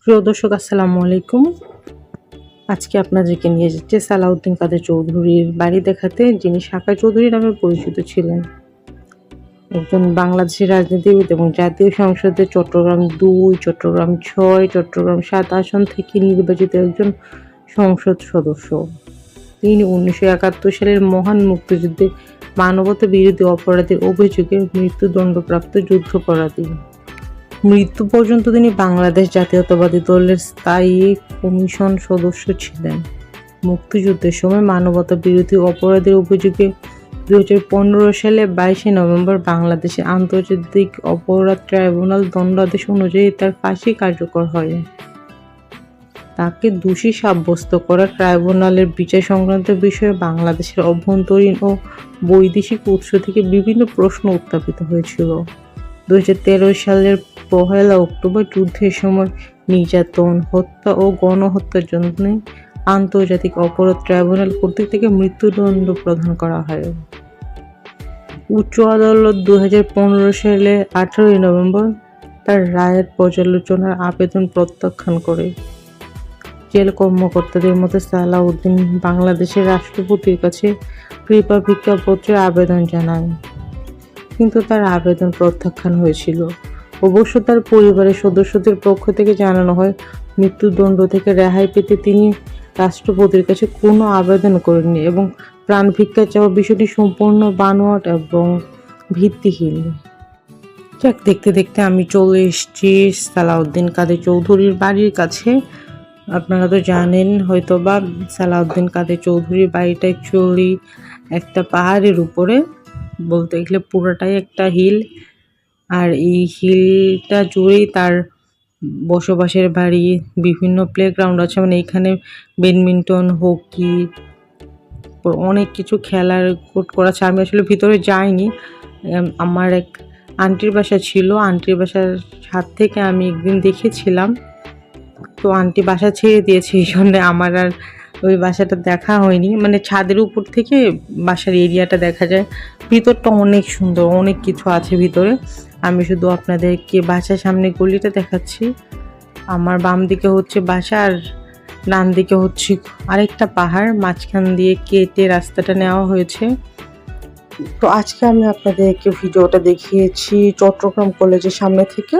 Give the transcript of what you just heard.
প্রিয় দর্শক, আসসালামু আলাইকুম। আজকে আপনাদেরকে নিয়ে যাচ্ছে সালাউদ্দিন কাদের চৌধুরীর বাড়ি দেখাতে, যিনি সাকা চৌধুরী নামে পরিচিত ছিলেন। একজন বাংলাদেশের রাজনীতিবিদ এবং জাতীয় সংসদে চট্টগ্রাম ২, চট্টগ্রাম ৬, চট্টগ্রাম ৭ আসন থেকে নির্বাচিত একজন সংসদ সদস্য। তিনি ১৯৭১ সালের মহান মুক্তিযুদ্ধে মানবতা বিরোধী অপরাধের অভিযোগে মৃত্যুদণ্ডপ্রাপ্ত যুদ্ধাপরাধী। মৃত্যু পর্যন্ত তিনি বাংলাদেশ জাতীয়তাবাদী দলের স্থায়ী কমিশন সদস্য ছিলেন। মুক্তিযুদ্ধের সময় মানবতা বিরোধী অপরাধের অভিযোগে ২০১৫ সালে ২২শে নভেম্বর বাংলাদেশে আন্তর্জাতিক অপরাধ ট্রাইব্যুনাল দণ্ডাদেশ অনুযায়ী তার ফাঁসি কার্যকর হয়। তাকে দোষী সাব্যস্ত করা ট্রাইব্যুনালের বিচার সংক্রান্ত বিষয়ে বাংলাদেশের অভ্যন্তরীণ ও বৈদেশিক উৎস থেকে বিভিন্ন প্রশ্ন উত্থাপিত হয়েছিল। ২০১৩ সালের ১ অক্টোবর যুদ্ধের সময় নির্যাতন, হত্যা ও গণহত্যার জন্য আন্তর্জাতিক অপরাধ ট্রাইব্যুনাল কর্তৃক তাকে মৃত্যুদণ্ড প্রদান করা হয়। উচ্চ আদালত ২০১৫ সালে ১৮ নভেম্বর তার রায়ের পর্যালোচনার আবেদন প্রত্যাখ্যান করে। জেল কর্মকর্তাদের মতে সালাউদ্দিন বাংলাদেশের রাষ্ট্রপতির কাছে কৃপা ভিক্ষাপত্রের আবেদন জানান, কিন্তু তার আবেদন প্রত্যাখ্যান হয়েছিল। অবশ্য তার পরিবারের সদস্যদের পক্ষ থেকে জানানো হয়, মৃত্যুদণ্ড থেকে রেহাই পেতে তিনি রাষ্ট্রপতির কাছে কোনো আবেদন করেননি এবং প্রাণ ভিক্ষা চাওয়া বিষয়টি সম্পূর্ণ বানোয়াট এবং ভিত্তিহীন। যাক, দেখতে দেখতে আমি চলে এসেছি সালাউদ্দিন কাদের চৌধুরীর বাড়ির কাছে। আপনারা তো জানেন হয়তো বা, সালাউদ্দিন কাদের চৌধুরীর বাড়িটা অ্যাকচুয়ালি একটা পাহাড়ের উপরে, বলতে গেলে পুরোটাই একটা হিল। আর এই হিলটা জুড়েই তার বসবাসের বাড়ি, বিভিন্ন প্লেগ্রাউন্ড আছে, মানে এখানে ব্যাডমিন্টন, হকি, অনেক কিছু খেলার কোর্ট করা আছে। আমি আসলে ভিতরে যাইনি, আমার এক আন্টির বাসা ছিল, আন্টির বাসার ছাদ থেকে আমি একদিন দেখেছিলাম। তো আন্টি বাসা ছেড়ে দিয়েছে, এই জন্য আমার আর ওই বাসাটা দেখা হয়নি। মানে ছাদের উপর থেকে বাসার এরিয়াটা দেখা যায়, ভিতরটা অনেক সুন্দর, অনেক কিছু আছে ভিতরে। আমি শুধু আপনাদেরকে বাসার সামনে গলিটা দেখাচ্ছি। আমার বাম দিকে হচ্ছে বাসা আর ডান দিকে হচ্ছে আরেকটা পাহাড়, মাঝখান দিয়ে কেটে রাস্তাটা নেওয়া হয়েছে। তো আজকে আমি আপনাদেরকে ভিডিওটা দেখিয়েছি চট্টগ্রাম কলেজের সামনে থেকে।